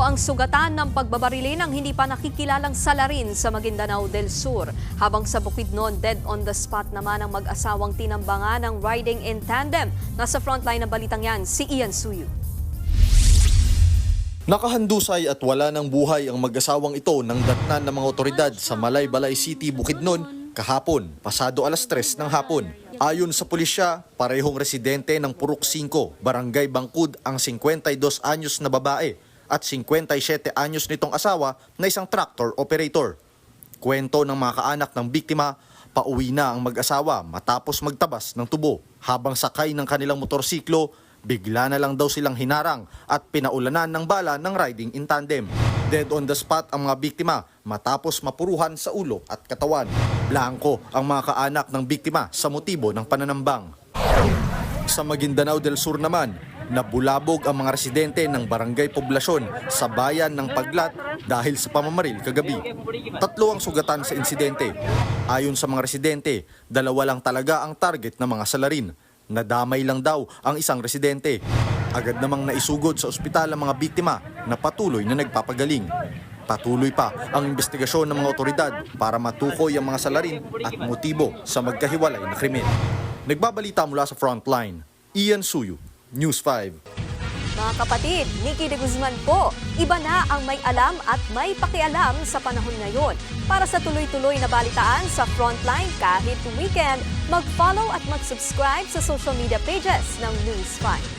ang sugatan ng pagbabarili ng hindi pa nakikilalang salarin sa Maguindanao del Sur. Habang sa Bukidnon, dead on the spot naman ang mag-asawang tinambangan ng riding in tandem. Nasa frontline ng balitang yan, si Ian Suyu. Nakahandusay at wala ng buhay ang mag-asawang ito ng datnan ng mga otoridad sa Malaybalay City, Bukidnon kahapon, pasado alas 3 ng hapon. Ayon sa pulisya, parehong residente ng Purok 5, Barangay Bangkud ang 52 anyos na babae at 57 anyos nitong asawa na isang tractor operator. Kwento ng mga kaanak ng biktima, pauwi na ang mag-asawa matapos magtabas ng tubo. Habang sakay ng kanilang motorsiklo, bigla na lang daw silang hinarang at pinaulanan ng bala ng riding in tandem. Dead on the spot ang mga biktima matapos mapuruhan sa ulo at katawan. Blanco ang mga kaanak ng biktima sa motibo ng pananambang. Sa Maguindanao del Sur naman, nabulabog ang mga residente ng Barangay Poblasyon sa bayan ng Paglat dahil sa pamamaril kagabi. 3 ang sugatan sa insidente. Ayon sa mga residente, 2 lang talaga ang target ng mga salarin. Nadamay lang daw ang isang residente. Agad namang naisugod sa ospital ang mga biktima na patuloy na nagpapagaling. Patuloy pa ang investigasyon ng mga otoridad para matukoy ang mga salarin at motibo sa magkahiwalay na krimen. Nagbabalita mula sa Frontline, Ian Suyu, News 5. Mga kapatid, Nikki de Guzman po, iba na ang may alam at may pakialam sa panahon ngayon. Para sa tuloy-tuloy na balitaan sa Frontline kahit weekend, mag-follow at mag-subscribe sa social media pages ng News 5.